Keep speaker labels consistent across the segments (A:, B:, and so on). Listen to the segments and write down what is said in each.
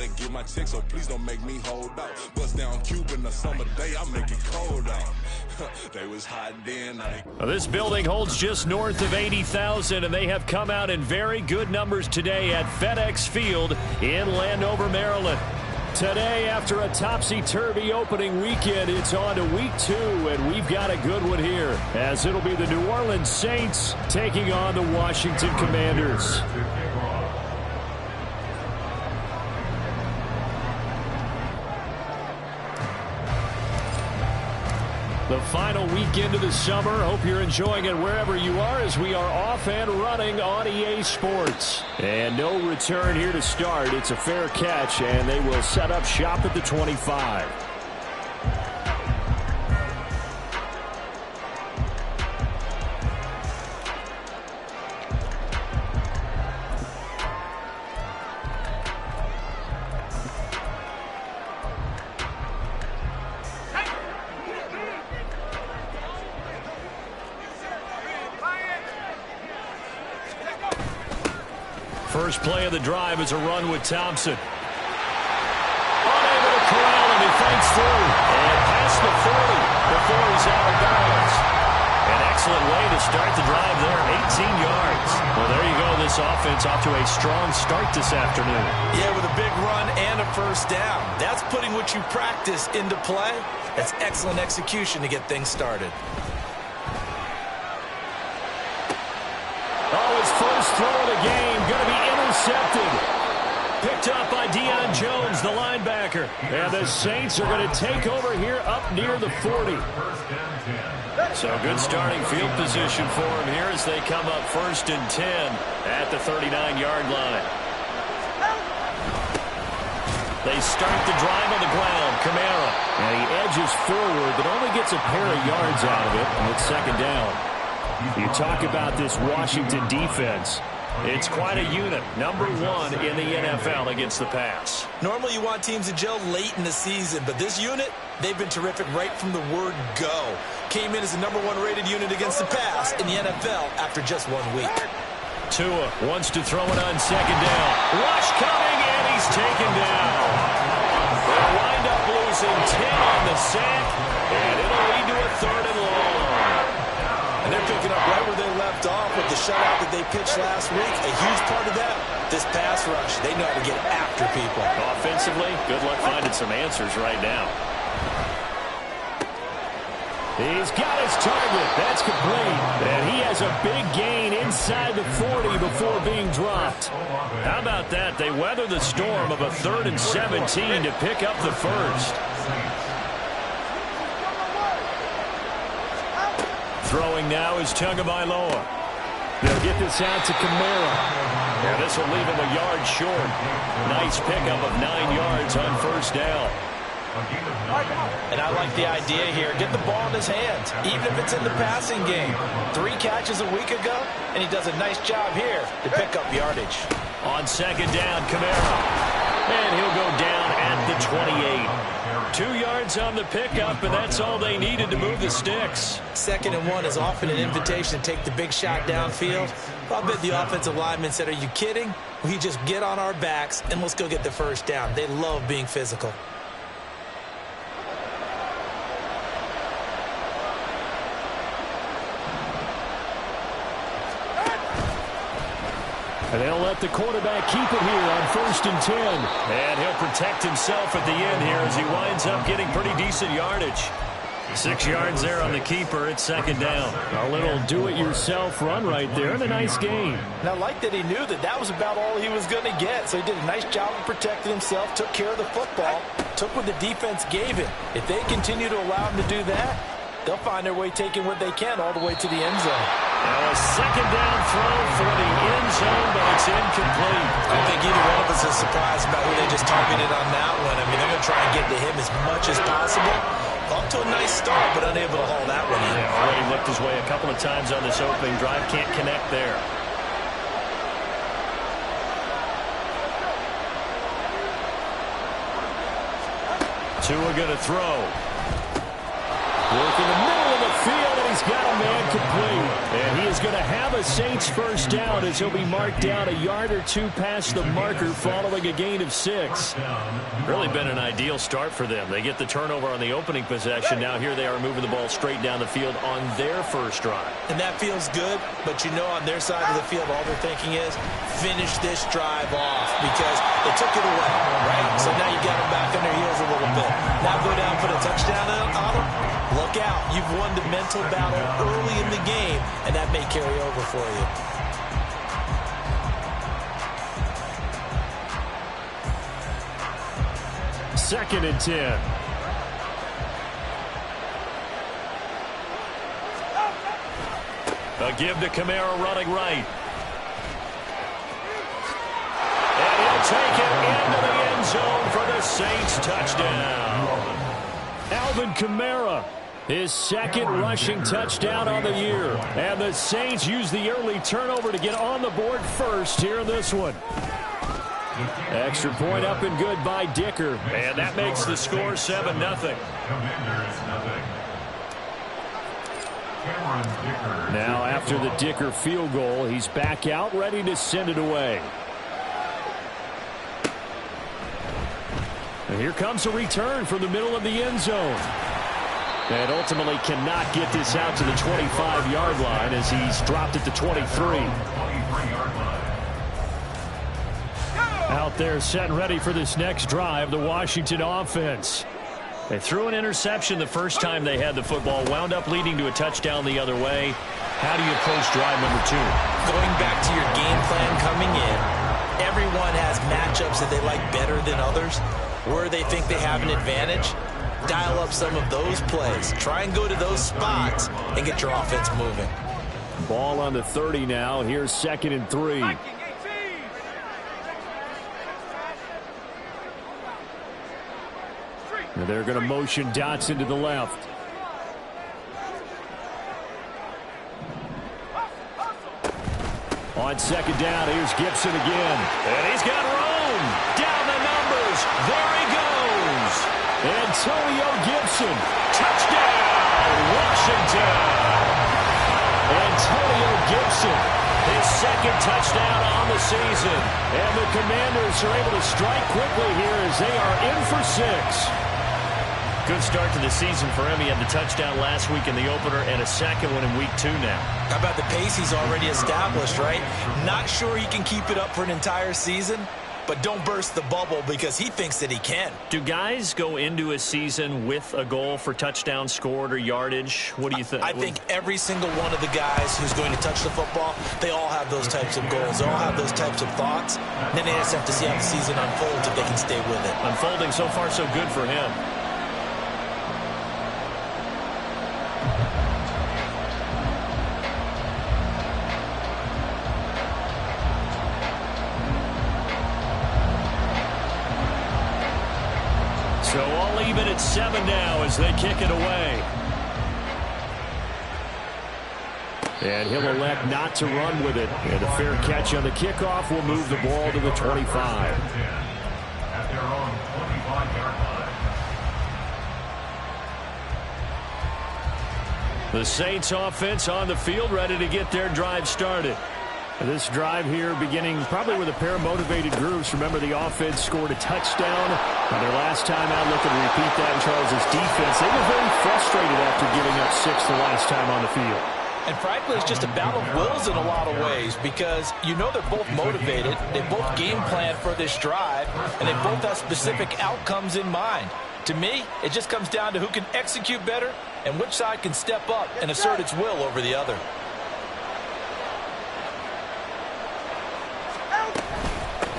A: gotta get my check, so please don't make me hold out. Bust down Cuban a summer day, I make it cold out. They was hot then.
B: Well, this building holds just north of 80,000, and they have come out in very good numbers today at FedEx Field in Landover, Maryland. Today, after a topsy-turvy opening weekend, it's on to week 2, and we've got a good one here, as it'll be the New Orleans Saints taking on the Washington Commanders. The final weekend of the summer. Hope you're enjoying it wherever you are as we are off and running on EA Sports. And no return here to start. It's a fair catch, and they will set up shop at the 25. First play of the drive is a run with Thompson. Unable to corral him, he fights through. And past the 40 before he's out of bounds. An excellent way to start the drive there, 18 yards. Well, there you go. This offense off to a strong start this afternoon.
C: Yeah, with a big run and a first down. That's putting what you practice into play. That's excellent execution to get things started.
B: Oh, his first throw of the game, going to be intercepted. Picked up by Deion Jones, the linebacker. And the Saints are going to take over here up near the 40. So good starting field position for him here as they come up 1st and 10 at the 39-yard line. They start the drive on the ground. Kamara. And he edges forward, but only gets a pair of yards out of it, and it's 2nd down. You talk about this Washington defense. It's quite a unit. Number 1 in the NFL against the pass.
C: Normally you want teams to gel late in the season, but this unit, they've been terrific right from the word go. Came in as the number 1 rated unit against the pass in the NFL after just 1 week.
B: Tua wants to throw it on 2nd down. Rush coming, and he's taken down. They'll wind up losing 10 on the sack, and it'll lead to a 3rd and long.
C: And they're picking up right where they left off with the shutout that they pitched last week. A huge part of that, this pass rush. They know how to get after people.
B: Offensively, good luck finding some answers right now. He's got his target. That's complete. And he has a big gain inside the 40 before being dropped. How about that? They weather the storm of a 3rd and 17 to pick up the first. Throwing now is Tagovailoa. They'll get this out to Kamara. And this will leave him a yard short. Nice pickup of 9 yards on 1st down.
C: And I like the idea here. Get the ball in his hands, even if it's in the passing game. 3 catches a week ago, and he does a nice job here to pick up yardage.
B: On 2nd down, Kamara. And he'll go down at the 28. 2 yards on the pickup, and that's all they needed to move the sticks.
C: 2nd and 1 is often an invitation to take the big shot downfield. I bet the offensive lineman said, are you kidding? We just get on our backs, and let's go get the first down. They love being physical.
B: And they'll let the quarterback keep it here on 1st and 10. And he'll protect himself at the end here as he winds up getting pretty decent yardage. 6 yards there on the keeper. It's 2nd down. A little do-it-yourself run right there and a nice gain.
C: And I like that he knew that that was about all he was going to get. So he did a nice job of protecting himself, took care of the football, took what the defense gave him. If they continue to allow him to do that, they'll find their way taking what they can all the way to the end zone.
B: Now a 2nd down throw for the end zone, but it's incomplete.
C: I don't think either one of us is surprised about who they just targeted on that one. I mean, they're going to try and get to him as much as possible. Off to a nice start, but unable to haul that one in.
B: Yeah, already looked his way a couple of times on this opening drive. Can't connect there. Tua going to throw. Work in the middle of the field, and he's got a man complete. And he is going to have a Saints first down as he'll be marked down a yard or two past the marker following a gain of 6. Really been an ideal start for them. They get the turnover on the opening possession. Now here they are moving the ball straight down the field on their first drive.
C: And that feels good, but you know on their side of the field all they're thinking is finish this drive off because they took it away, right? So now you got them back on their heels a little bit. Now go down, put a touchdown on them. Look out. You've won the mental battle early in the game, and that may carry over for you.
B: Second and 10. A give to Kamara running right. And he'll take it into the end zone for the Saints touchdown. Alvin Kamara, his second rushing touchdown on the year. And the Saints use the early turnover to get on the board first here in this one. Extra point up and good by Dicker. And that makes the score 7-0. Now after the Dicker field goal, he's back out ready to send it away. And here comes a return from the middle of the end zone. And ultimately cannot get this out to the 25-yard line as he's dropped it to 23. Out there set and ready for this next drive, the Washington offense. They threw an interception the first time they had the football, wound up leading to a touchdown the other way. How do you approach drive number 2?
C: Going back to your game plan coming in, everyone has matchups that they like better than others. Where they think they have an advantage, dial up some of those plays. Try and go to those spots and get your offense moving.
B: Ball on the 30 now. Here's 2nd and 3. And they're going to motion Dotson to the left. On 2nd down, here's Gibson again. And he's got room. Down the numbers. There he goes. Antonio Gibson. Touchdown, Washington. Antonio Gibson, his 2nd touchdown on the season. And the Commanders are able to strike quickly here as they are in for 6. Good start to the season for him. He had the touchdown last week in the opener and a second one in week 2 now.
C: How about the pace he's already established, right? Not sure he can keep it up for an entire season, but don't burst the bubble because he thinks that he can.
B: Do guys go into a season with a goal for touchdown scored or yardage? What do you think?
C: I think every single one of the guys who's going to touch the football, they all have those types of goals. They all have those types of thoughts. And then they just have to see how the season unfolds if they can stay with it.
B: Unfolding so far so good for him. So all even at 7 now as they kick it away. And he'll elect not to run with it. And a fair catch on the kickoff will move the ball to the 25. The Saints offense on the field ready to get their drive started. This drive here beginning probably with a pair of motivated groups. Remember, the offense scored a touchdown on their last time out. Looking to repeat that in Charles' defense. They were very frustrated after giving up 6 the last time on the field.
C: And frankly, it's just a battle of wills in a lot of ways because you know they're both motivated. They both game plan for this drive, and they both have specific outcomes in mind. To me, it just comes down to who can execute better and which side can step up and assert its will over the other.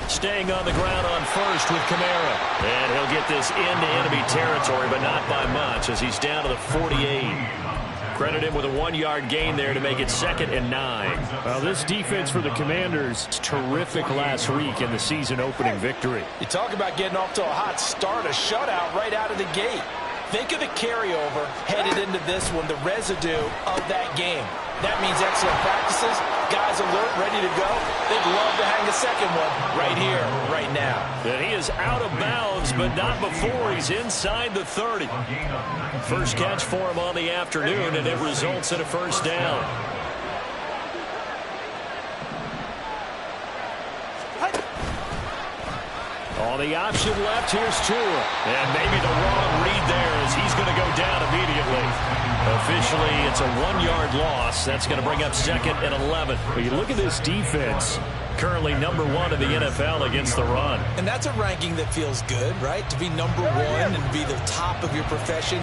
B: Staying on the ground on first with Kamara. And he'll get this into enemy territory, but not by much as he's down to the 48. Credit him with a 1-yard gain there to make it 2nd and 9. Well, this defense for the Commanders, terrific last week in the season-opening victory.
C: You talk about getting off to a hot start, a shutout right out of the gate. Think of the carryover headed into this one, the residue of that game. That means excellent practices, guys alert, ready to go. They'd love to hang a second one right here, right now.
B: And he is out of bounds, but not before he's inside the 30. First catch for him on the afternoon, and it results in a first down. On the option left, here's Tua. And maybe the wrong read there as he's going to go down immediately. Officially, it's a 1-yard loss. That's going to bring up 2nd and 11. But you look at this defense, currently number 1 in the NFL against the run.
C: And that's a ranking that feels good, right? To be number 1 and be the top of your profession.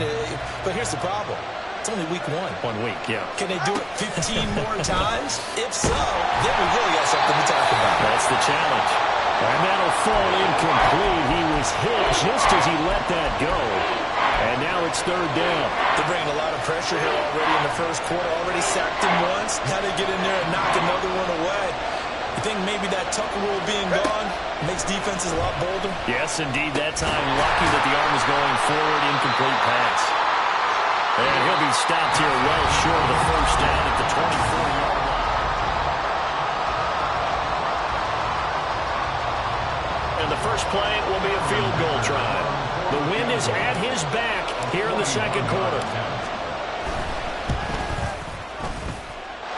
C: But here's the problem. It's only week 1.
B: 1 week, yeah.
C: Can they do it 15 more times? If so, then we really got something to talk about.
B: That's the challenge. And that'll fall incomplete. He was hit just as he let that go. And now it's 3rd down.
C: They're bringing a lot of pressure here already in the first quarter. Already sacked him once. Now they get in there and knock another one away. You think maybe that Tucker rule being gone makes defenses a lot bolder?
B: Yes, indeed. That time, lucky that the arm was going forward. Incomplete pass. And he'll be stopped here well short of the first down at the 24-yard line. And the first play will be a field goal try. The wind is at his back here in the second quarter.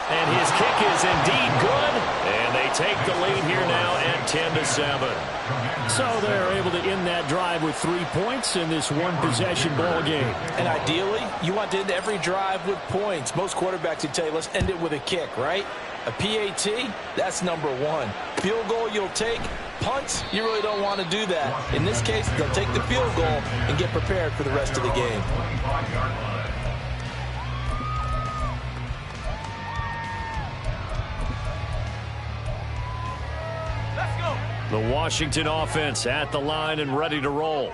B: And his kick is indeed good. And they take the lead here now at 10-7. So they're able to end that drive with 3 points in this one-possession ball game.
C: And ideally, you want to end every drive with points. Most quarterbacks would tell you, let's end it with a kick, right? A PAT, that's number 1. Field goal you'll take. Punts, you really don't want to do that. In this case, they'll take the field goal and get prepared for the rest of the game.
B: The Washington offense at the line and ready to roll.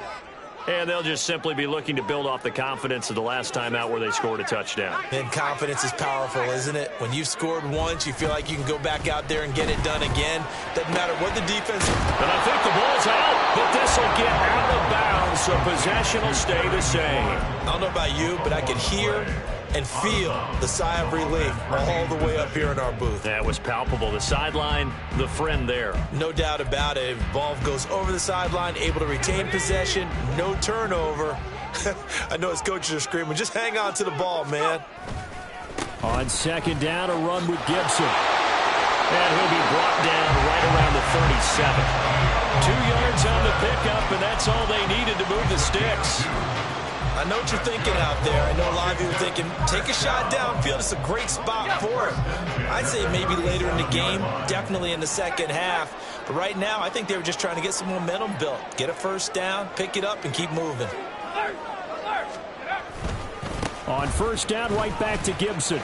B: And they'll just simply be looking to build off the confidence of the last time out where they scored a touchdown.
C: And confidence is powerful, isn't it? When you've scored once, you feel like you can go back out there and get it done again. Doesn't matter what the defense...
B: And I think the ball's out, but this will get out of bounds, so possession will stay the same.
C: I don't know about you, but I could hear and feel the sigh of relief all the way up here in our booth.
B: That was palpable. The sideline, the friend there.
C: No doubt about it. Ball goes over the sideline, able to retain possession, no turnover. I know his coaches are screaming, just hang on to the ball, man.
B: On 2nd down, a run with Gibson. And he'll be brought down right around the 37. 2 yards on the pickup, and that's all they needed to move the sticks.
C: I know what you're thinking out there. I know a lot of you are thinking, take a shot downfield. It's a great spot for it. I'd say maybe later in the game, definitely in the second half. But right now, I think they were just trying to get some momentum built. Get a first down, pick it up, and keep moving.
B: On 1st down, right back to Gibson.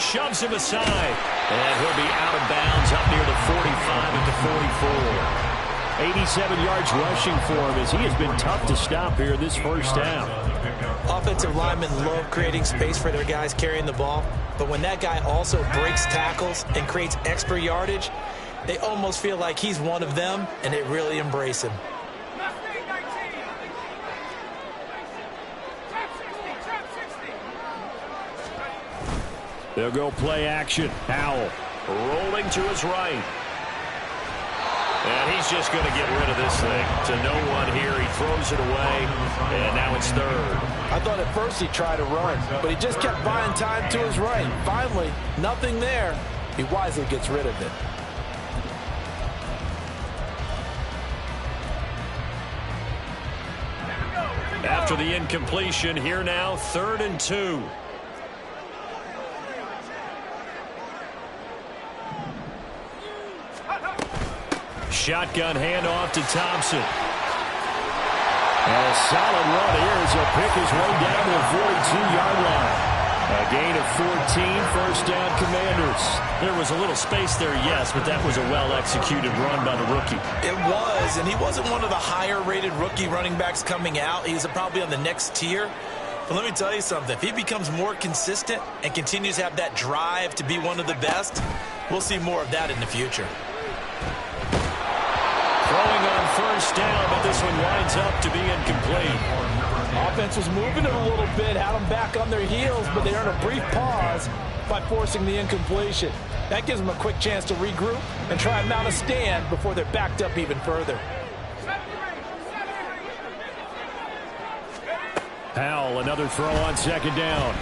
B: Shoves him aside. And he'll be out of bounds up near the 45 at the 44. 87 yards rushing for him as he has been tough to stop here this first down.
C: Offensive linemen love creating space for their guys carrying the ball, but when that guy also breaks tackles and creates extra yardage, they almost feel like he's one of them, and they really embrace him.
B: They'll go play action. Howell rolling to his right. And he's just going to get rid of this thing to no one here. He throws it away, and now it's 3rd.
C: I thought at first he tried to run, but he just kept buying time to his right. Finally, nothing there. He wisely gets rid of it.
B: After the incompletion, here now, 3rd and 2. Shotgun handoff to Thompson. And a solid run here as he'll pick his way down to the 42-yard line. A gain of 14, first down Commanders. There was a little space there, yes, but that was a well-executed run by the rookie.
C: It was, and he wasn't one of the higher-rated rookie running backs coming out. He's probably on the next tier. But let me tell you something. If he becomes more consistent and continues to have that drive to be one of the best, we'll see more of that in the future.
B: Throwing on 1st down, but this one winds up to be incomplete.
C: Offense was moving it a little bit, had them back on their heels, but they earned a brief pause. by forcing the incompletion. That gives them a quick chance to regroup and try and mount a stand before they're backed up even further.
B: Powell, another throw on second down.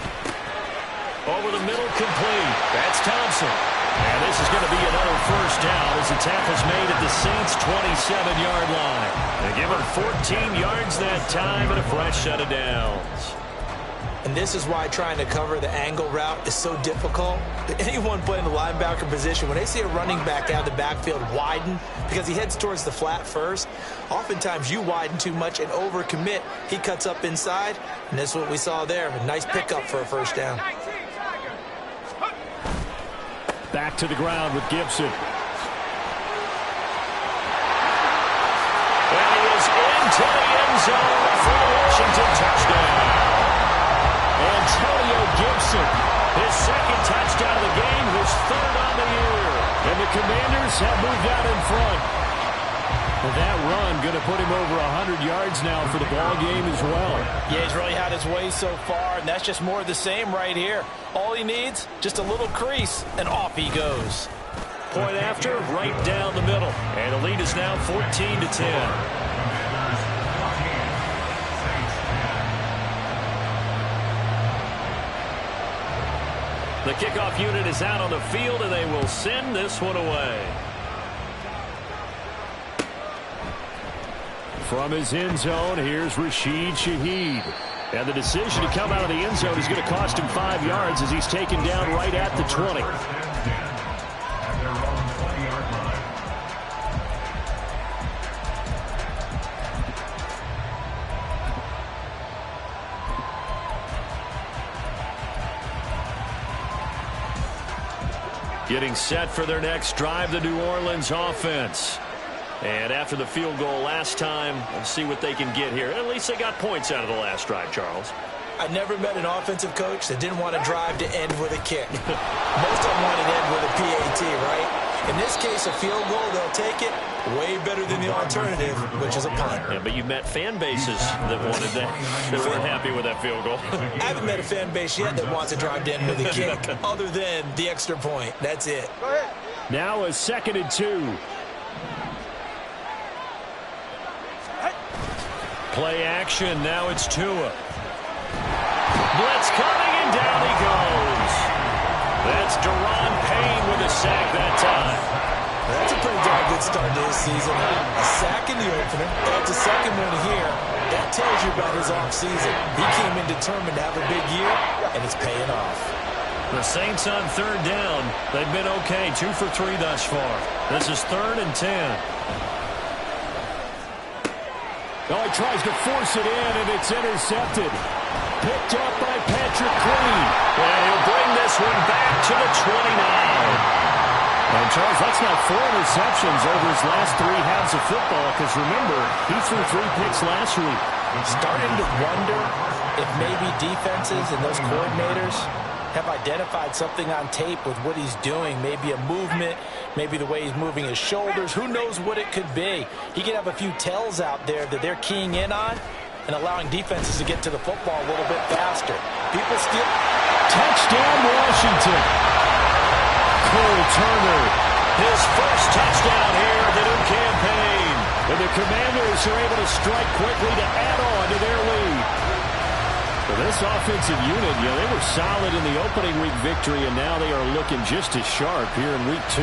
B: Over the middle, complete. That's Thompson. And this is going to be another first down as the tackle's made at the Saints' 27-yard line. They give him 14 yards that time and a fresh set of downs.
C: And this is why trying to cover the angle route is so difficult. Anyone playing the linebacker position, when they see a running back out of the backfield widen because he heads towards the flat first, oftentimes you widen too much and overcommit. He cuts up inside, and that's what we saw there. A nice pickup for a first down.
B: Back to the ground with Gibson. And he is into the end zone for the Washington touchdown. Antonio Gibson, his second touchdown of the game, his third on the year. And the Commanders have moved out in front. And that run going to put him over 100 yards now for the ball game as well.
C: Yeah, he's really had his way so far, and that's just more of the same right here. All he needs, just a little crease, and off he goes.
B: Point after, right down the middle. And the lead is now 14-10. The kickoff unit is out on the field, and they will send this one away. From his end zone, here's Rashid Shaheed. And the decision to come out of the end zone is going to cost him 5 yards as he's taken down right at the 20. Getting set for their next drive, the New Orleans offense. And after the field goal last time, we'll see what they can get here. At least they got points out of the last drive, Charles.
C: I never met an offensive coach that didn't want to drive to end with a kick. Most of them wanted to end with a PAT, right? In this case, a field goal, they'll take it. Way better than the alternative, which is a punt.
B: Yeah, but you've met fan bases that wanted that, that weren't happy with that field goal.
C: I haven't met a fan base yet that wants to drive to end with a kick, other than the extra point. That's it.
B: Now a 2nd and 2. Play action. Now it's Tua. Blitz coming, and down he goes. That's Daron Payne with a sack that time.
C: That's a pretty darn good start to his season. A sack in the opener. That's a second one here. That tells you about his offseason. He came in determined to have a big year, and it's paying off.
B: The Saints on 3rd down. They've been okay. 2 for 3 thus far. This is 3rd and 10. Oh, he tries to force it in, and it's intercepted. Picked up by Patrick Queen. And he'll bring this one back to the 29. And, Charles, that's now 4 interceptions over his last 3 halves of football, because, remember, he threw 3 picks last week.
C: Starting to wonder if maybe defenses and those coordinators have identified something on tape with what he's doing. Maybe a movement, maybe the way he's moving his shoulders. Who knows what it could be? He could have a few tells out there that they're keying in on and allowing defenses to get to the football a little bit faster. People still...
B: Touchdown, Washington. Cole Turner, his first touchdown here of the new campaign. And the Commanders are able to strike quickly to add on to their lead. For this offensive unit, they were solid in the opening week victory, and now they are looking just as sharp here in week 2.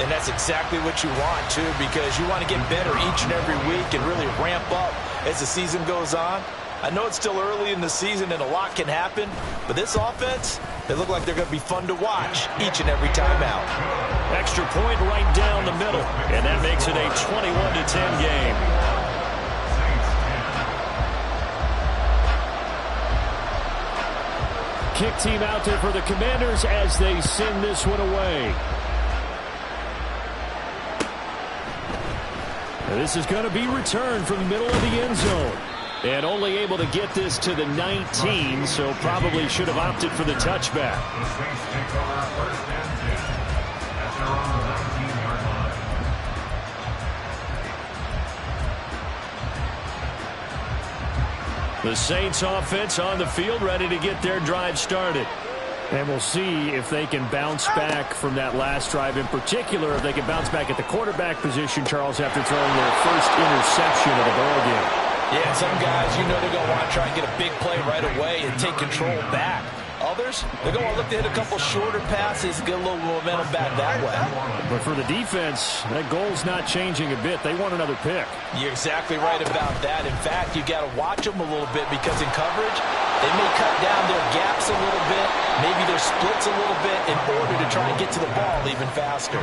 C: And that's exactly what you want, too, because you want to get better each and every week and really ramp up as the season goes on. I know it's still early in the season and a lot can happen, but this offense, they look like they're going to be fun to watch each and every time out.
B: Extra point right down the middle, and that makes it a 21-10 game. Kick team out there for the Commanders as they send this one away. This is going to be returned from the middle of the end zone. And only able to get this to the 19, so probably should have opted for the touchback. The Saints offense on the field, ready to get their drive started. And we'll see if they can bounce back from that last drive. In particular, if they can bounce back at the quarterback position, Charles, after throwing their first interception of the ball game.
C: Yeah, some guys, you know they're going to want to try and get a big play right away and take control back. Others, they're going to look to hit a couple shorter passes, get a little momentum back that way.
B: But for the defense, that goal's not changing a bit. They want another pick.
C: You're exactly right about that. In fact, you got to watch them a little bit because in coverage, they may cut down their gaps a little bit, maybe their splits a little bit in order to try and get to the ball even faster.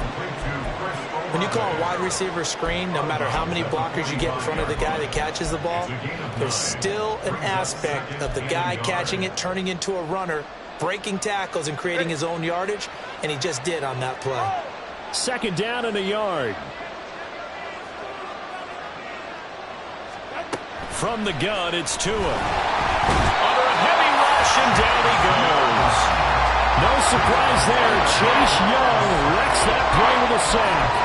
C: When you call a wide receiver screen, no matter how many blockers you get in front of the guy that catches the ball, there's still an aspect of the guy catching it, turning into a runner, breaking tackles and creating his own yardage, and he just did on that play.
B: Second down and a yard. From the gun, it's Tua. Under a heavy rush, and down he goes. No surprise there. Chase Young wrecks that play with a sack.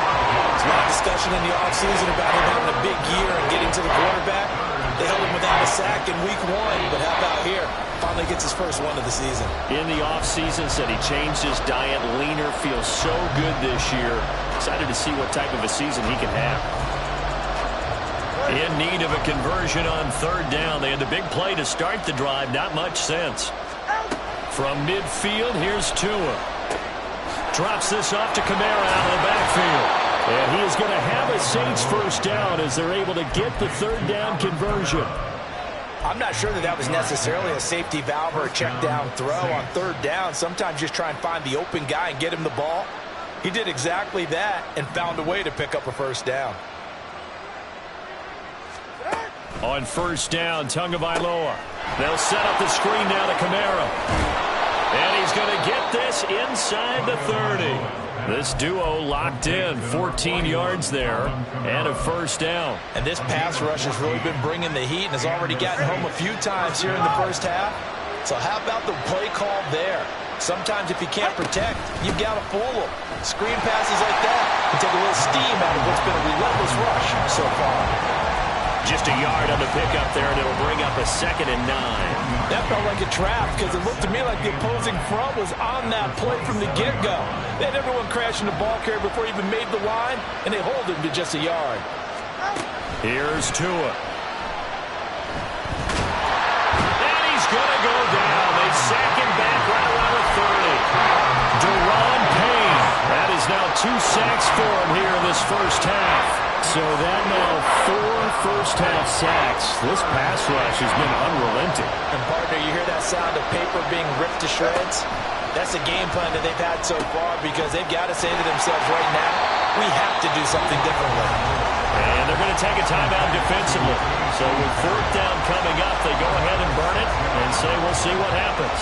C: There's a lot of discussion in the offseason about him having a big year and getting to the quarterback. They held him without a sack in week 1, but how about here? Finally gets his first one of the season.
B: In the offseason, said he changed his diet, leaner, feels so good this year. Excited to see what type of a season he can have. In need of a conversion on third down. They had the big play to start the drive. Not much sense. From midfield, here's Tua. Drops this off to Kamara out of the backfield. And he is going to have a Saints first down as they're able to get the third down conversion.
C: I'm not sure that was necessarily a safety valve or a check down throw on third down. Sometimes just try and find the open guy and get him the ball. He did exactly that and found a way to pick up a first down.
B: On first down, Tagovailoa. They'll set up the screen now to Kamara. And he's going to get this inside the 30. This duo locked in, 14 yards there, and a first down.
C: And this pass rush has really been bringing the heat and has already gotten home a few times here in the first half. So how about the play call there? Sometimes if you can't protect, you've got to fool them. Screen passes like that can take a little steam out of what's been a relentless rush so far.
B: Just a yard on the pickup there, and it'll bring up a 2nd and 9.
C: That felt like a trap because it looked to me like the opposing front was on that play from the get-go. They had everyone crashing the ball carrier before he even made the line, and they hold him to just a yard.
B: Here's Tua. And he's going to go down. They sack him back right around the 30. Deron Payne. That is now 2 sacks for him here in this first half. So that now 4 first-half sacks. This pass rush has been unrelenting.
C: And, partner, you hear that sound of paper being ripped to shreds? That's the game plan that they've had so far because they've got to say to themselves right now, we have to do something differently.
B: And they're going to take a timeout defensively. So with fourth down coming up, they go ahead and burn it and say we'll see what happens.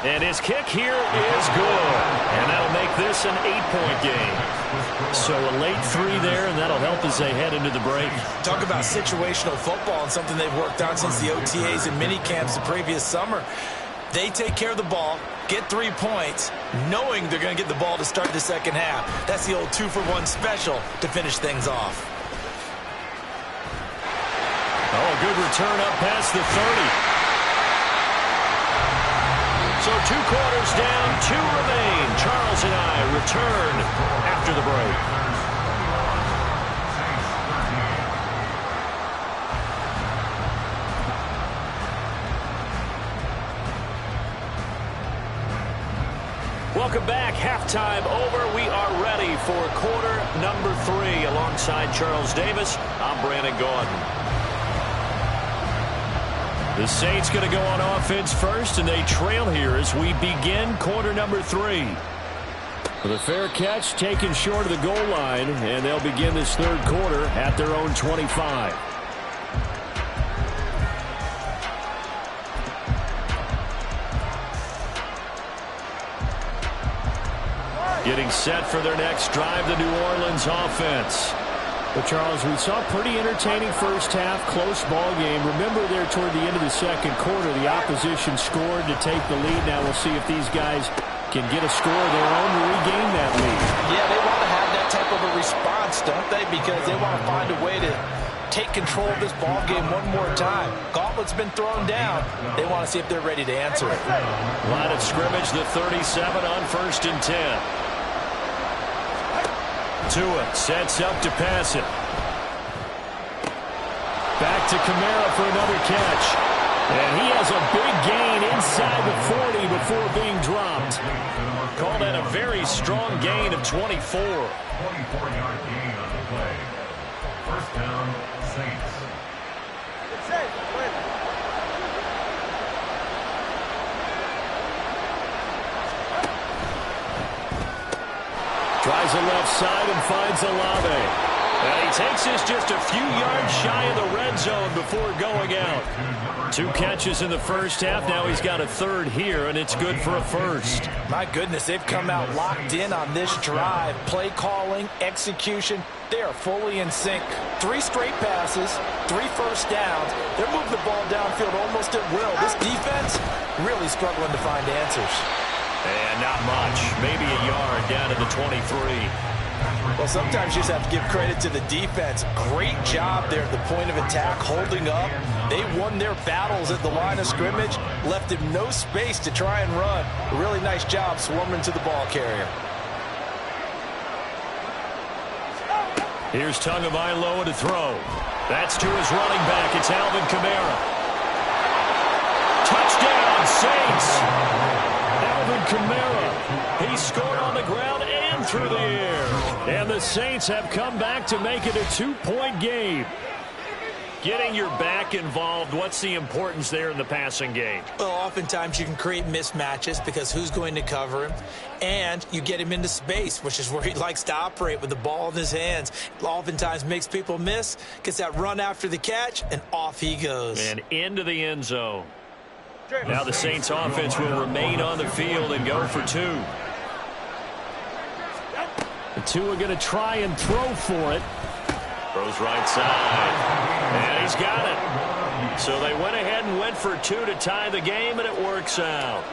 B: And his kick here is good. And that'll make this an 8-point game. So a late 3 there, and that'll help as they head into the break.
C: Talk about situational football and something they've worked on since the OTAs and mini camps the previous summer. They take care of the ball, get 3 points, knowing they're going to get the ball to start the second half. That's the old 2-for-1 special to finish things off.
B: Oh, a good return up past the 30. So 2 quarters down, 2 remain. Charles and I return after the break. Welcome back. Halftime over. We are ready for quarter number 3. Alongside Charles Davis, I'm Brandon Gaudin. The Saints going to go on offense first, and they trail here as we begin quarter number 3. With a fair catch taken short of the goal line, and they'll begin this third quarter at their own 25. Getting set for their next drive, the New Orleans offense. Well, Charles, we saw a pretty entertaining first half, close ball game. Remember there toward the end of the second quarter, the opposition scored to take the lead. Now we'll see if these guys can get a score of their own to regain that lead.
C: Yeah, they want to have that type of a response, don't they? Because they want to find a way to take control of this ball game one more time. Gauntlet's been thrown down. They want to see if they're ready to answer it.
B: Line of scrimmage, the 37 on 1st and 10. Tua sets up to pass it. Back to Kamara for another catch. And he has a big gain inside the 40 before being dropped. Call that a very strong gain of 24.
D: 24-yard gain on the play. First down, Saints.
B: Tries the left side and finds Olave. And he takes this just a few yards shy of the red zone before going out. 2 catches in the first half. Now he's got a third here, and it's good for a first.
C: My goodness, they've come out locked in on this drive. Play calling, execution, they are fully in sync. 3 straight passes, 3 first downs. They're moving the ball downfield almost at will. This defense really struggling to find answers.
B: And not much. Maybe a yard down to the 23.
C: Well, sometimes you just have to give credit to the defense. Great job there at the point of attack, holding up. They won their battles at the line of scrimmage, left him no space to try and run. A really nice job swarming to the ball carrier.
B: Here's Tagovailoa to throw. That's to his running back. It's Alvin Kamara. Touchdown, Saints. Alvin Kamara. He scored on the ground and through the air. And the Saints have come back to make it a 2-point game. Getting your back involved, what's the importance there in the passing game?
C: Well, oftentimes you can create mismatches because who's going to cover him? And you get him into space, which is where he likes to operate with the ball in his hands. Oftentimes makes people miss, gets that run after the catch, and off he goes.
B: And into the end zone. Now the Saints offense will remain on the field and go for 2. The 2 are going to try and throw for it. Throws right side. And he's got it. So they went ahead and went for 2 to tie the game, and it works out.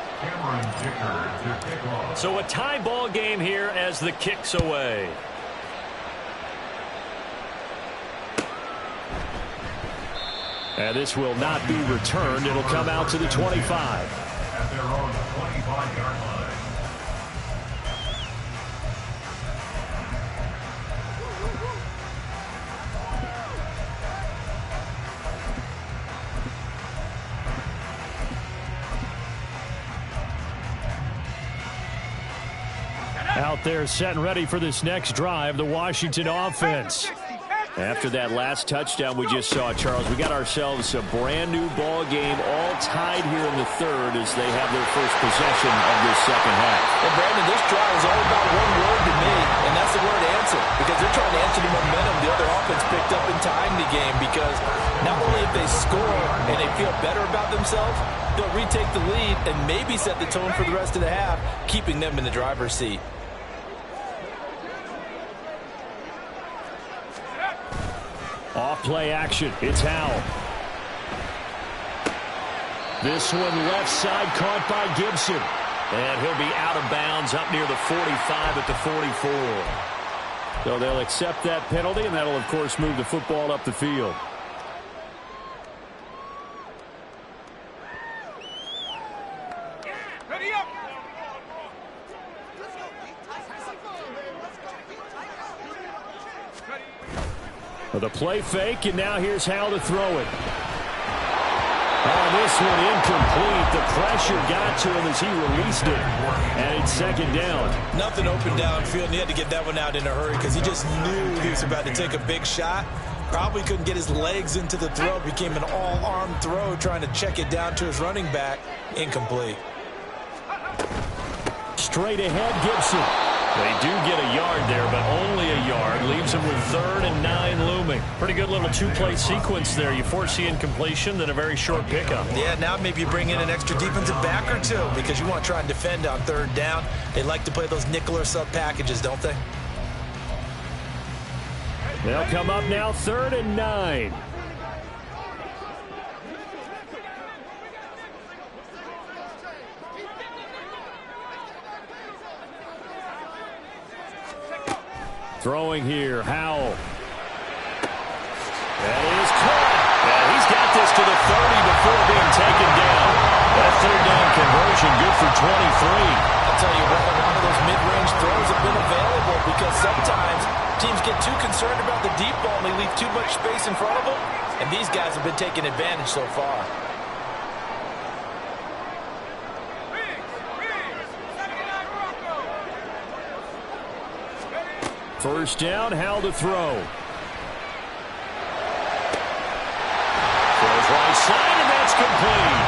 B: So a tie ball game here as the kick's away. And this will not be returned. It'll come out to the 25.
D: At their own 25-yard line.
B: Out there set and ready for this next drive, the Washington offense. After that last touchdown we just saw, Charles, we got ourselves a brand new ball game, all tied here in the third as they have their first possession of this second half.
C: And Brandon, this drive is all about one word to me, and that's the word answer. Because they're trying to answer the momentum the other offense picked up in tying the game. Because not only if they score and they feel better about themselves, they'll retake the lead and maybe set the tone for the rest of the half, keeping them in the driver's seat.
B: Off-play action. It's Howell. This one left side caught by Gibson. And he'll be out of bounds up near the 45 at the 44. So they'll accept that penalty, and that'll, of course, move the football up the field. The play fake, and now here's Howell to throw it. Oh, this one incomplete. The pressure got to him as he released it. And it's second down.
C: Nothing open downfield, and he had to get that one out in a hurry because he just knew he was about to take a big shot. Probably couldn't get his legs into the throw. Became an all-arm throw trying to check it down to his running back. Incomplete.
B: Straight ahead, Gibson. They do get a yard there, but only a yard. Leaves them with 3rd and 9 looming. Pretty good little 2-play sequence there. You force the incompletion, then a very short pickup.
C: Yeah, now maybe you bring in an extra defensive back or 2 because you want to try and defend on 3rd down. They like to play those nickel or sub packages, don't they?
B: They'll come up now 3rd and 9. Throwing here, Howell. That is caught. And he's got this to the 30 before being taken down. That third down conversion good for 23.
C: I'll tell you what, a lot of those mid-range throws have been available because sometimes teams get too concerned about the deep ball and they leave too much space in front of them. And these guys have been taking advantage so far.
B: First down, Howell to throw. Throws right side, and that's complete.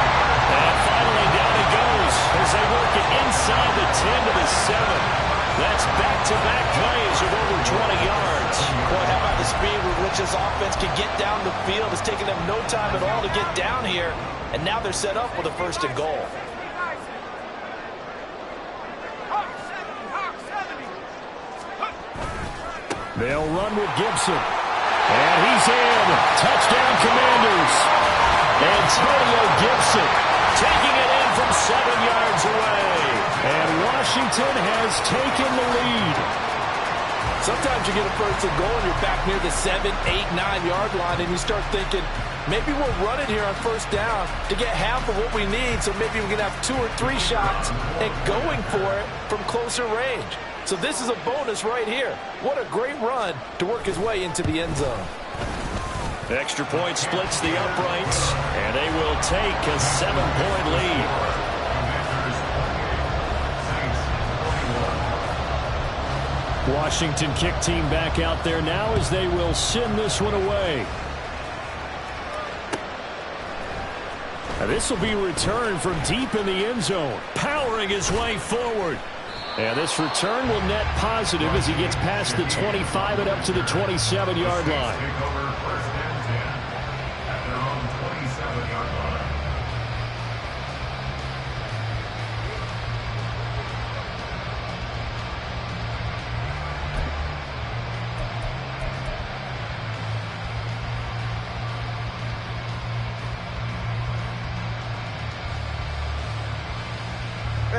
B: And finally down he goes as they work it inside the 10 to the 7. That's back-to-back plays of over 20 yards.
C: Boy, how about the speed with which this offense can get down the field? It's taken them no time at all to get down here, and now they're set up with a first and goal.
B: They'll run with Gibson. And he's in. Touchdown, Commanders. Antonio Gibson taking it in from 7 yards away. And Washington has taken the lead.
C: Sometimes you get a first and goal and you're back near the 7, 8, 9-yard line, and you start thinking, maybe we're running here on first down to get half of what we need, so maybe we can have 2 or 3 shots and going for it from closer range. So this is a bonus right here. What a great run to work his way into the end zone.
B: Extra point splits the uprights, and they will take a 7-point lead. Washington kick team back out there now as they will send this one away. Now this will be returned from deep in the end zone, powering his way forward. And this return will net positive as he gets past the 25 and up to the 27-yard line.
D: Take over first and 10 at their own 27-yard line.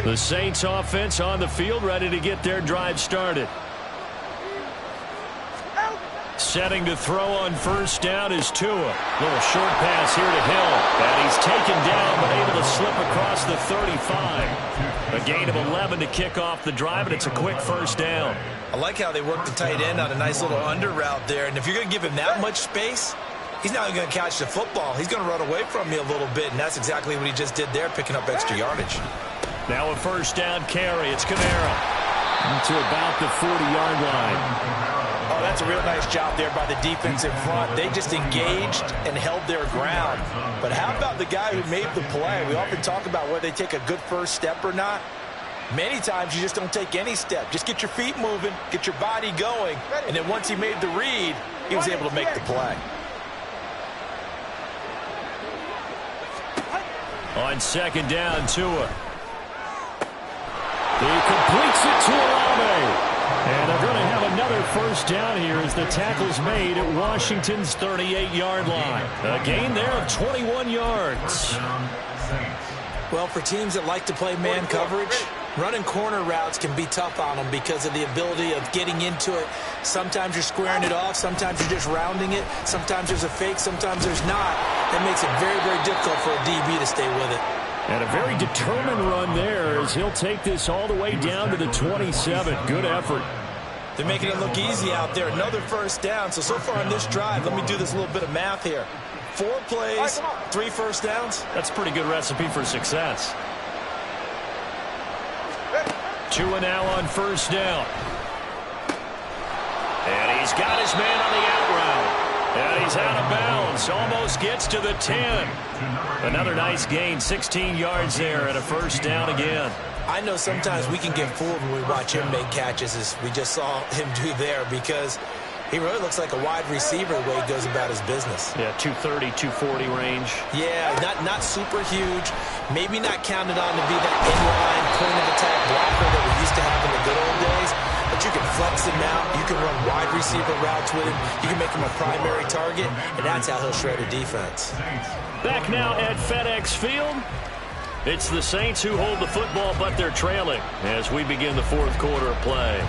B: The Saints offense on the field, ready to get their drive started. Setting to throw on first down is Tua. Little short pass here to Hill. And he's taken down, but able to slip across the 35. A gain of 11 to kick off the drive, and it's a quick first down.
C: I like how they work the tight end on a nice little under route there. And if you're going to give him that much space, he's not going to catch the football. He's going to run away from you a little bit, and that's exactly what he just did there, picking up extra yardage.
B: Now a first down carry. It's Kamara to about the 40-yard line.
C: Oh, that's a real nice job there by the defense in front. They just engaged and held their ground. But how about the guy who made the play? We often talk about whether they take a good first step or not. Many times you just don't take any step. Just get your feet moving, get your body going, and then once he made the read, he was able to make the play.
B: On second down, Tua. He completes it to Olave. And they're going to have another first down here as the tackle's made at Washington's 38-yard line. A gain there of 21 yards.
C: Well, for teams that like to play man coverage, running corner routes can be tough on them because of the ability of getting into it. Sometimes you're squaring it off. Sometimes you're just rounding it. Sometimes there's a fake. Sometimes there's not. That makes it very, very difficult for a DB to stay with it.
B: And a very determined run there as he'll take this all the way down to the 27. Good effort.
C: They're making it look easy out there. Another first down. So far on this drive, let me do this little bit of math here. 4 plays, 3 first downs.
B: That's a pretty good recipe for success. Tua now on first down. And he's got his man on the out route. And he's out of bounds. Almost gets to the 10. Another nice gain, 16 yards there, and a first down again.
C: I know sometimes we can get fooled when we watch him make catches, as we just saw him do there, because he really looks like a wide receiver the way he goes about his business.
B: Yeah, 230, 240 range.
C: Yeah, not super huge. Maybe not counted on to be that inline point-of-attack blocker that we used to have in the good old days. But you can flex him out. You can run wide receiver routes with him. You can make him a primary target, and that's how he'll shred a defense.
B: Back now at FedEx Field. It's the Saints who hold the football, but they're trailing as we begin the fourth quarter of play.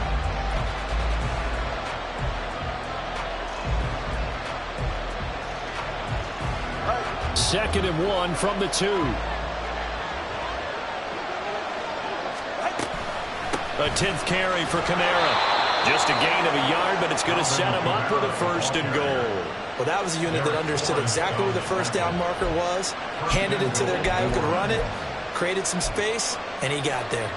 B: 2nd and 1 from the 2. A 10th carry for Kamara. Just a gain of a yard, but it's going to set him up with a 1st and goal.
C: Well, that was a unit that understood exactly where the first down marker was, handed it to their guy who could run it, created some space, and he got there.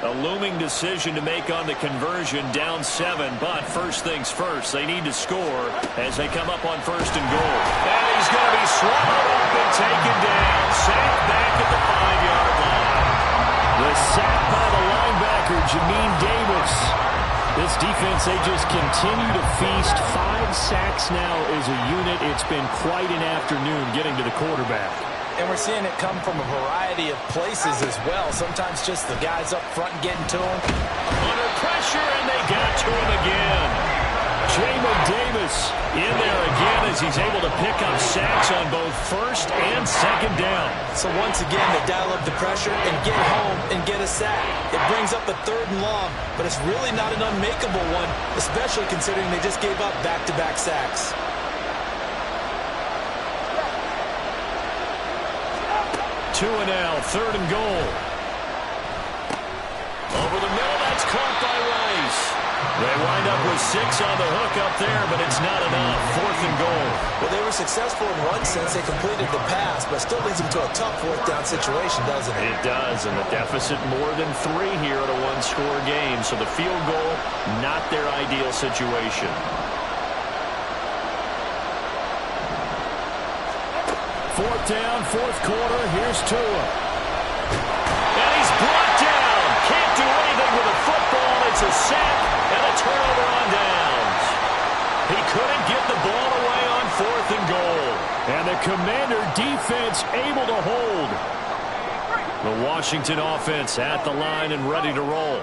B: A looming decision to make on the conversion, down 7, but first things first, they need to score as they come up on 1st and goal. And he's going to be swallowed up and taken down, sacked back at the 5-yard line. The sack by the linebacker, Jamin Davis. This defense, they just continue to feast. 5 sacks now as a unit. It's been quite an afternoon getting to the quarterback.
C: And we're seeing it come from a variety of places as well. Sometimes just the guys up front getting to him.
B: Under pressure, and they got to him again. Jamin Davis in there again as he's able to pick up sacks on both 1st and 2nd down.
C: So once again, they dial up the pressure and get home and get a sack. It brings up a 3rd and long, but it's really not an unmakeable one, especially considering they just gave up back-to-back sacks.
B: Two and now, 3rd and goal. Over the middle, that's caught by Rice. They wind up with 6 on the hook up there, but it's not enough. 4th and goal.
C: Well, they were successful in one sense. They completed the pass, but still leads them to a tough 4th down situation, doesn't it?
B: It does, and the deficit more than 3 here at a 1-score game. So the field goal, not their ideal situation. 4th down, 4th quarter. Here's Tua. And he's brought down. Can't do anything with a football. It's a sack and a turnover on downs. He couldn't get the ball away on 4th and goal. And the Commander defense able to hold. The Washington offense at the line and ready to roll.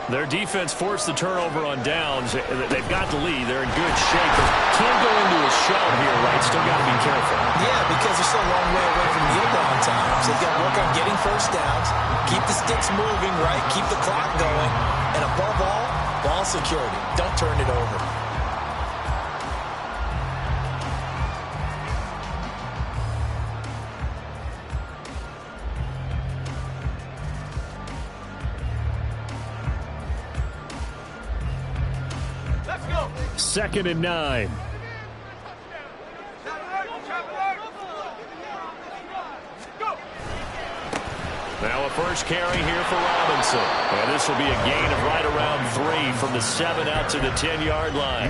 B: Their defense forced the turnover on downs. They've got the lead. They're in good shape. But can't go into a shove here, right? Still got to be careful.
C: Yeah, because they're still a long way away from kneel down times. They've got to work on getting 1st downs, keep the sticks moving, right? Keep the clock going. And above all, ball security. Don't turn it over.
B: Let's go. 2nd and 9. Now a first carry here for Robinson. And this will be a gain of right around 3 from the 7 out to the 10-yard line.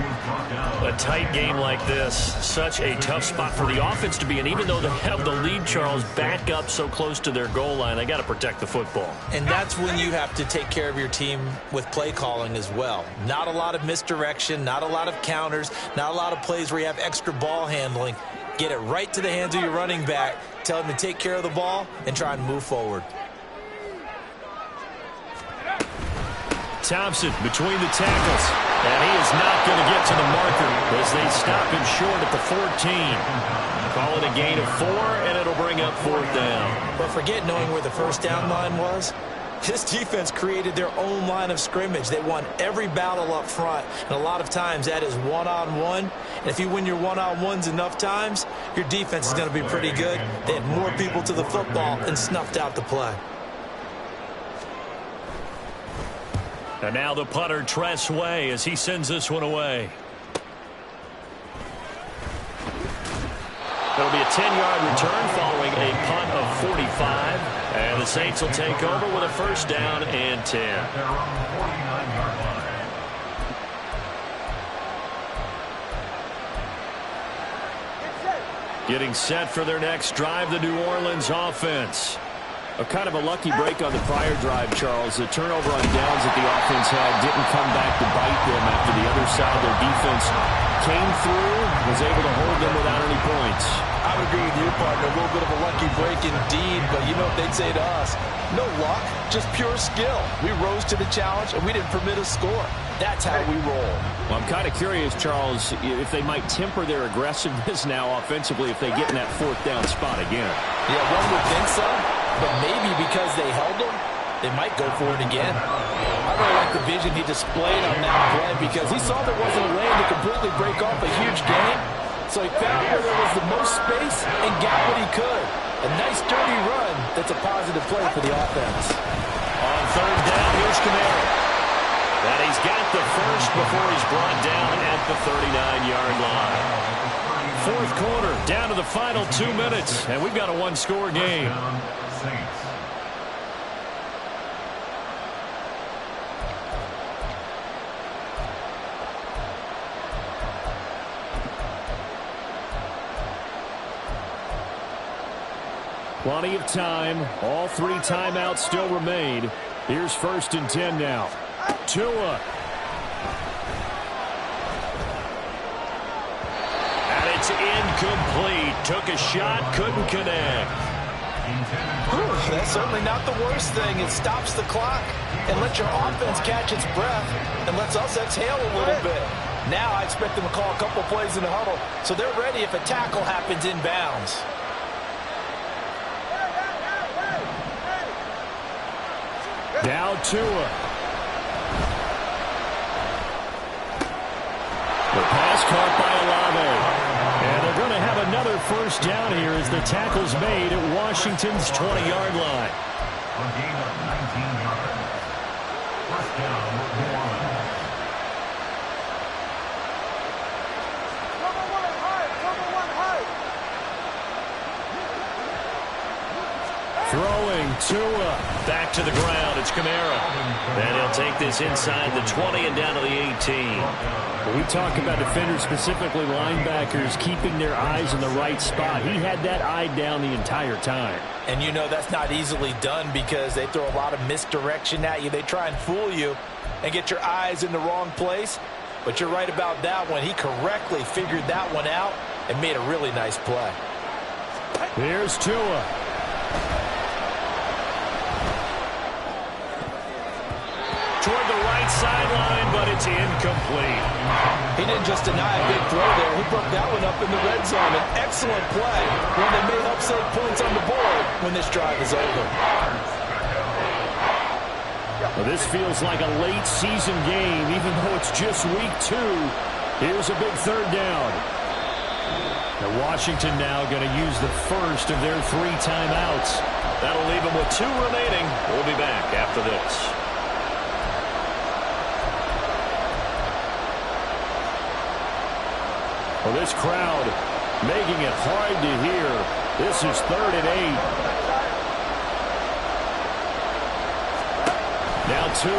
B: A tight game like this, such a tough spot for the offense to be in. Even though they have the lead, Charles, back up so close to their goal line, they got to protect the football.
C: And that's when you have to take care of your team with play calling as well. Not a lot of misdirection, not a lot of counters, not a lot of plays where you have extra ball handling. Get it right to the hands of your running back, tell him to take care of the ball, and try and move forward.
B: Thompson between the tackles, and he is not going to get to the marker as they stop him short at the 14. Call it a gain of 4, and it'll bring up 4th down.
C: But forget knowing where the first down line was. This defense created their own line of scrimmage. They won every battle up front, and a lot of times that is one-on-one. And if you win your one-on-ones enough times, your defense is going to be pretty good. They had more people to the football and snuffed out the play.
B: And now the punter, Tress Way, as he sends this one away. It'll be a 10-yard return following a punt of 45. And the Saints will take over with a first down and 10.
D: They're on the 49-yard line.
B: Getting set for their next drive, the New Orleans offense. A kind of a lucky break on the prior drive, Charles. The turnover on downs that the offense had didn't come back to bite them after the other side. Their defense came through, was able to hold them without any points.
C: I would agree with you, partner. A little bit of a lucky break indeed, but you know what they'd say to us? No luck, just pure skill. We rose to the challenge, and we didn't permit a score. That's how we roll.
B: Well, I'm kind of curious, Charles, if they might temper their aggressiveness now offensively if they get in that 4th down spot again.
C: Yeah, one would think so, but maybe because they held them, They might go for it again. I really like the vision he displayed on that play because he saw there wasn't a lane to completely break off a huge gain. So he found where there was the most space and got what he could. A nice dirty run that's a positive play for the offense.
B: On third down, here's Kamara. And he's got the first before he's brought down at the 39-yard line. Fourth quarter, down to the final 2 minutes, and we've got a one-score game.
D: Saints.
B: Plenty of time. All 3 timeouts still remain. Here's 1st and 10 now. Tua. And it's incomplete. Took a shot, couldn't connect.
C: That's certainly not the worst thing. It stops the clock and lets your offense catch its breath and lets us exhale a little bit. Now I expect them to call a couple plays in the huddle so they're ready if a tackle happens inbounds.
B: Now Tua. The pass caught by Olave. And they're going to have another first down here as the tackle's made at Washington's 20-yard line.
D: A gain of 19 yards. First down, New Orleans.
B: Throwing Tua. Back to the ground. It's Kamara. And he'll take this inside the 20 and down to the 18. When we talk about defenders, specifically linebackers, keeping their eyes in the right spot, he had that eye down the entire time.
C: And you know that's not easily done because they throw a lot of misdirection at you. They try and fool you and get your eyes in the wrong place. But you're right about that one. He correctly figured that one out and made a really nice play.
B: Here's Tua. Toward the right sideline, but it's incomplete.
C: He didn't just deny a big throw there. He broke that one up in the red zone. An excellent play when they may help save points on the board when this drive is over.
B: Well, this feels like a late season game, even though it's just week 2. Here's a big third down. Now Washington now going to use the first of their 3 timeouts. That'll leave them with 2 remaining. We'll be back after this. Well, this crowd making it hard to hear. This is 3rd and 8. Now Tua.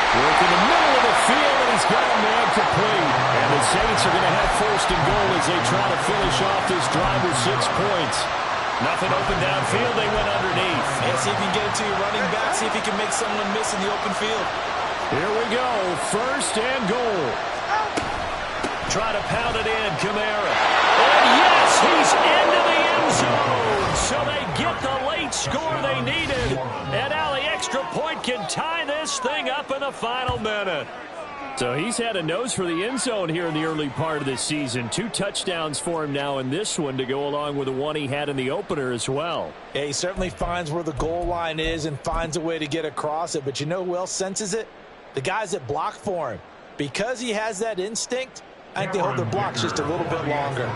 B: Work in the middle of the field, and he's got a man complete. And the Saints are going to have 1st and goal as they try to finish off this drive with 6 points. Nothing open downfield. They went underneath.
C: Yeah, see if you can get it to your running back. See if you can make someone miss in the open field.
B: Here we go. 1st and goal. Try to pound it in, Kamara. And yes, he's into the end zone. So they get the late score they needed. And now the extra point can tie this thing up in the final minute. So he's had a nose for the end zone here in the early part of this season. 2 touchdowns for him now in this one to go along with the one he had in the opener as well.
C: Yeah, he certainly finds where the goal line is and finds a way to get across it. But you know who else senses it? The guys that block for him. Because he has that instinct, I think they hold their blocks just a little bit longer.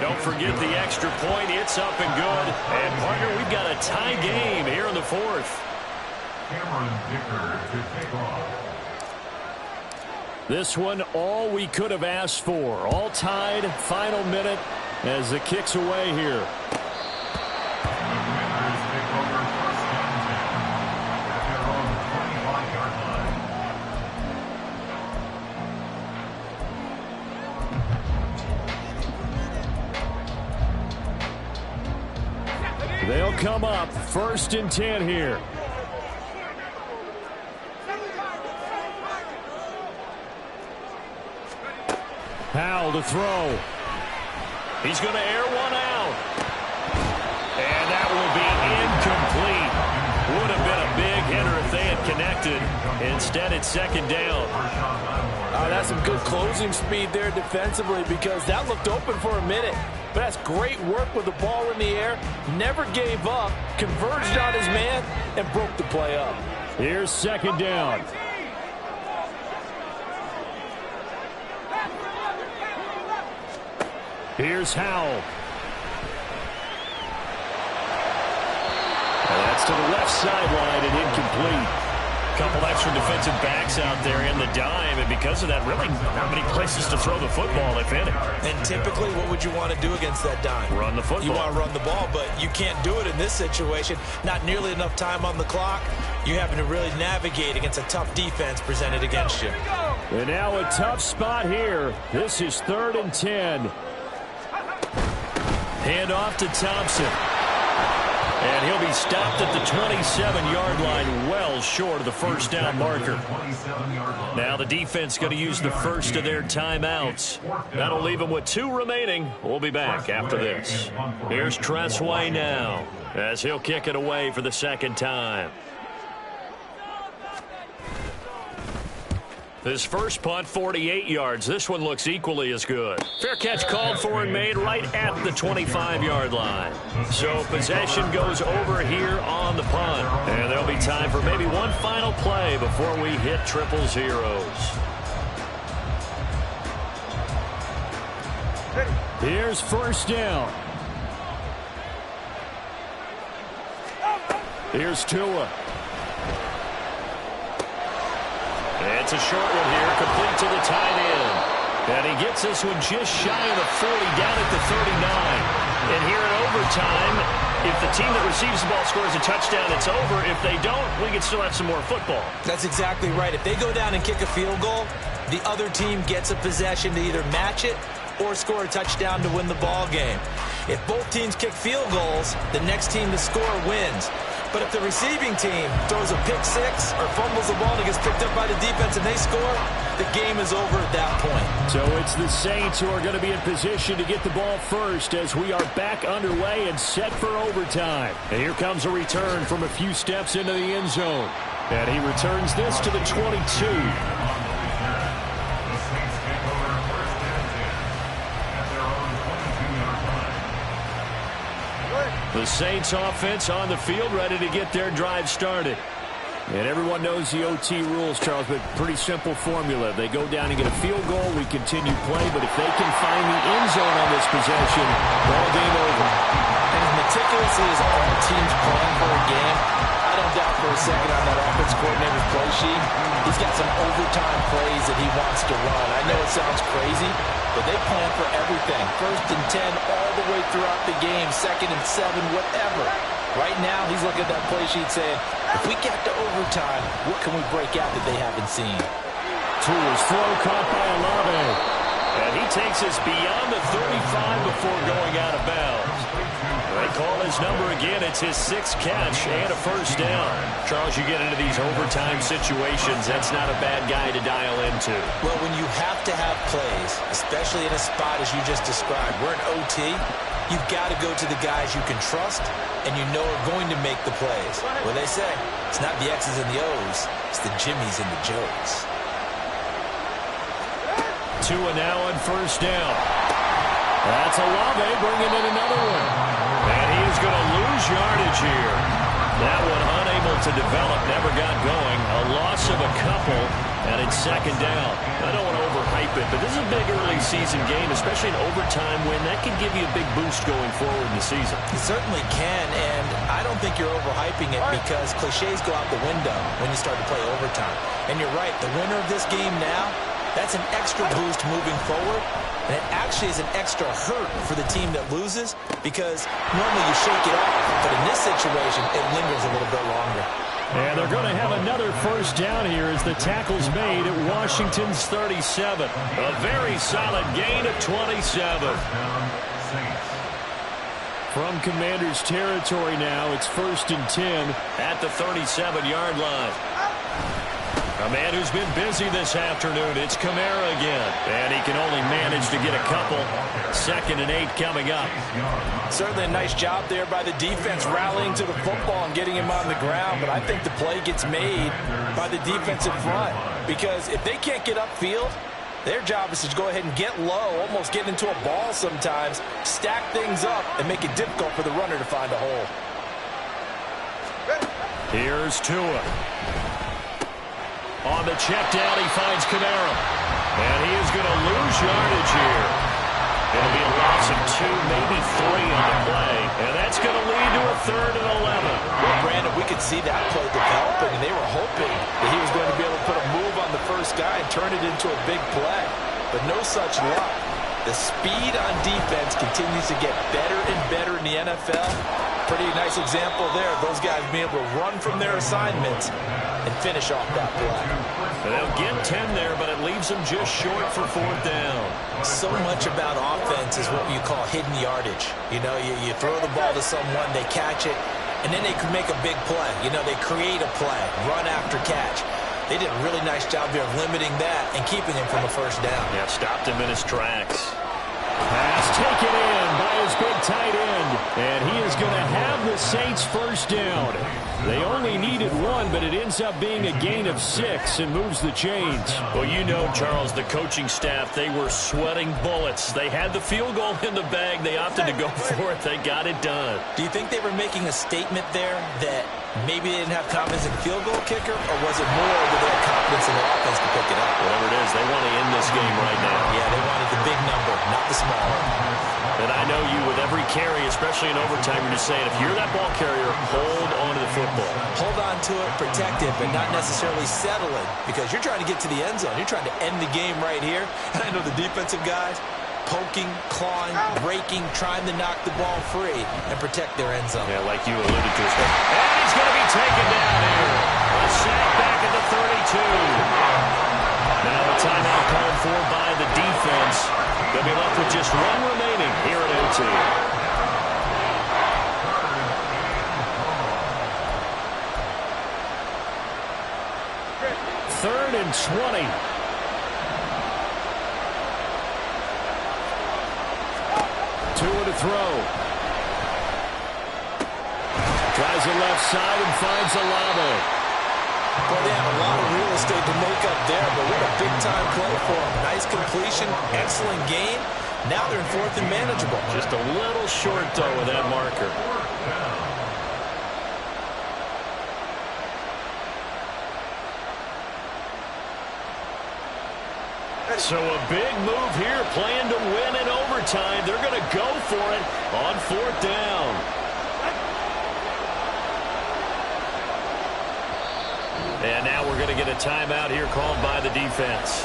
B: Don't forget the extra point. It's up and good. And, partner, we've got a tie game here in the 4th.
D: Cameron Dicker to take off.
B: This one, all we could have asked for. All tied, final minute as the kick's away here. They'll come up 1st and 10 here. Powell to throw. He's going to air one out. And that will be incomplete. Would have been a big hitter if they had connected. Instead, it's 2nd down.
C: That's some good closing speed there defensively, because that looked open for a minute. But that's great work with the ball in the air. Never gave up, converged on his man, and broke the play up.
B: Here's second down. Here's Howell. And that's to the left sideline and incomplete. Couple extra defensive backs out there in the dime, and because of that, really not many places to throw the football, if any.
C: And typically, what would you want to do against that dime?
B: Run the football.
C: You want to run the ball, but you can't do it in this situation. Not nearly enough time on the clock. You're having to really navigate against a tough defense presented against you.
B: And now a tough spot here. This is 3rd and 10. Hand off to Thompson. And he'll be stopped at the 27-yard line, well short of the first down marker. Now the defense going to use the first of their timeouts. That'll leave them with 2 remaining. We'll be back after this. Here's Tressway now, as he'll kick it away for the second time. His first punt, 48 yards. This one looks equally as good. Fair catch called for and made right at the 25-yard line. So possession goes over here on the punt. And there'll be time for maybe one final play before we hit triple zeros. Here's first down. Here's Tua. It's a short one here, complete to the tight end. And he gets this one just shy of the 40, down at the 39. And here in overtime, if the team that receives the ball scores a touchdown, it's over. If they don't, we can still have some more football.
C: That's exactly right. If they go down and kick a field goal, the other team gets a possession to either match it or score a touchdown to win the ball game. If both teams kick field goals, the next team to score wins. But if the receiving team throws a pick six or fumbles the ball and it gets picked up by the defense and they score, the game is over at that point.
B: So it's the Saints who are going to be in position to get the ball first as we are back underway and set for overtime. And here comes a return from a few steps into the end zone. And he returns this to the 22. The Saints offense on the field, ready to get their drive started. And everyone knows the OT rules, Charles, but pretty simple formula. They go down and get a field goal, we continue play, but if they can find the end zone on this possession, ball game over.
C: And as meticulously as all teams plan for a game, I don't doubt for a second on that offense coordinator's play sheet, he's got some overtime plays that he wants to run. I know it sounds crazy, but they plan for everything. 1st and 10 all the way throughout the game, 2nd and 7, whatever. Right now, he's looking at that play sheet saying, if we get to overtime, what can we break out that they haven't seen?
B: Tua's throw caught by Olave. And he takes us beyond the 35 before going out of bounds. They call his number again. It's his 6th catch and a first down. Charles, you get into these overtime situations, that's not a bad guy to dial into.
C: Well, when you have to have plays, especially in a spot as you just described, we're in OT, you've got to go to the guys you can trust and you know are going to make the plays. What they say, it's not the X's and the O's, it's the Jimmies and the Joes.
B: Tua now on first down. That's Olave bringing in another one. And he is going to lose yardage here. That one unable to develop, never got going. A loss of a couple, and it's 2nd down. I don't want to overhype it, but this is a big early season game, especially an overtime win. That can give you a big boost going forward in the season.
C: It certainly can, and I don't think you're overhyping it because cliches go out the window when you start to play overtime. And you're right, the winner of this game now, that's an extra boost moving forward, and it actually is an extra hurt for the team that loses because normally you shake it off, but in this situation, it lingers a little bit longer.
B: And they're going to have another first down here as the tackle's made at Washington's 37. A very solid gain of 27. From Commanders territory now, it's 1st and 10 at the 37-yard line. A man who's been busy this afternoon, it's Kamara again. And he can only manage to get a couple. 2nd and 8 coming up.
C: Certainly a nice job there by the defense rallying to the football and getting him on the ground. But I think the play gets made by the defensive front. because if they can't get upfield, their job is to go ahead and get low, almost get into a ball sometimes, stack things up, and make it difficult for the runner to find a hole.
B: Here's Tua. On the check down, he finds Kamara. And he is going to lose yardage here. It'll be a loss of 2, maybe 3 on the play. And that's going to lead to a 3rd and 11.
C: Well, Brandon, we could see that play developing, and they were hoping that he was going to be able to put a move on the first guy and turn it into a big play. But no such luck. The speed on defense continues to get better and better in the NFL. Pretty nice example there. Those guys being able to run from their assignments and finish off that play.
B: They'll get 10 there, but it leaves them just short for 4th down.
C: So much about offense is what you call hidden yardage. You know, you throw the ball to someone, they catch it, and then they can make a big play. You know, they create a play, run after catch. They did a really nice job here of limiting that and keeping him from a first down.
B: Yeah, stopped him in his tracks. Pass taken in by his big tight end. And he is going to have the Saints first down. They only needed 1, but it ends up being a gain of 6 and moves the chains. Well, you know, Charles, the coaching staff, they were sweating bullets. They had the field goal in the bag. They opted to go for it. They got it done.
C: Do you think they were making a statement there that maybe they didn't have confidence in the field goal kicker, or was it more that they had confidence in the offense to pick it up?
B: Whatever it is, they want to end this game right now.
C: Yeah, they wanted the big number, not the small one.
B: And I know you, with every carry, especially in overtime, you're just saying, if you're that ball carrier, hold on to the football.
C: Hold on to it, protect it, but not necessarily settle it, because you're trying to get to the end zone. You're trying to end the game right here. And I know the defensive guys, poking, clawing, raking, trying to knock the ball free and protect their end zone.
B: Yeah, like you alluded to. And he's going to be taken down here. A sack back at the 32. Now a timeout called for by the defense. They'll be left with just 1 remaining here at OT. Third and 20. Tua to throw. Tries the left side and finds Olave.
C: Well, they have a lot of real estate to make up there, but what a big-time play for them. Nice completion, excellent game. Now they're in 4th and manageable.
B: Just a little short, though, with that marker. So a big move here, playing to win in overtime. They're going to go for it on 4th down. And now we're going to get a timeout here called by the defense.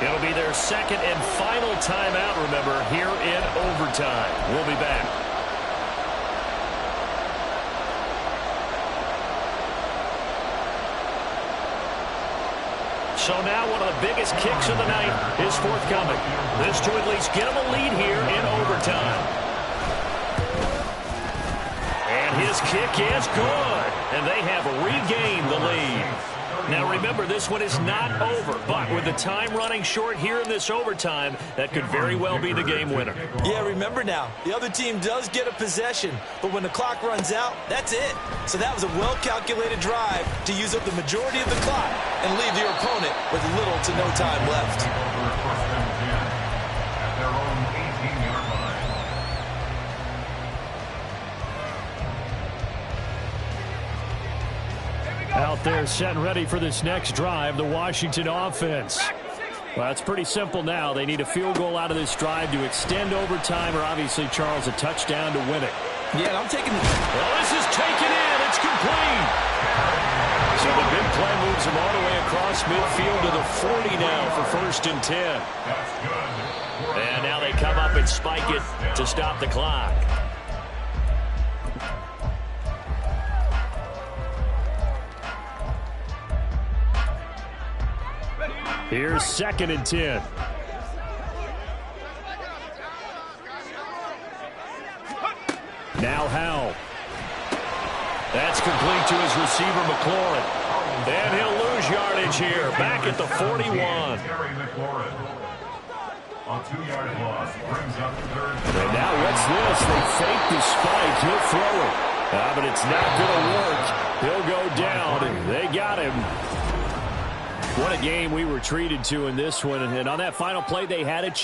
B: It'll be their 2nd and final timeout, remember, here in overtime. We'll be back. So now one of the biggest kicks of the night is forthcoming. This to at least get them a lead here in overtime. And his kick is good. And they have regained the lead. Now remember, this one is not over, but with the time running short here in this overtime, that could very well be the game winner.
C: Yeah, remember now, the other team does get a possession, but when the clock runs out, that's it. So that was a well-calculated drive to use up the majority of the clock and leave your opponent with little to no time left.
D: At their own 18-yard line.
B: Out there set and ready for this next drive, the Washington offense. Well, it's pretty simple now. They need a field goal out of this drive to extend overtime, or obviously, Charles, a touchdown to win it.
C: Yeah, I'm taking the...
B: Well, this is taken in. It's complete. So the big play moves him all the way across midfield to the 40 now for 1st and 10. And now they come up and spike it to stop the clock. Here's 2nd and 10. Now Howell. That's complete to his receiver, McLaurin. And he'll lose yardage here. Back at the 41.
D: Terry McLaurin. On 2-yard loss, brings up 3rd.
B: And now what's this? They fake the spike. He'll throw it. But it's not going to work. He'll go down. They got him. What a game we were treated to in this one. And on that final play, they had a chance.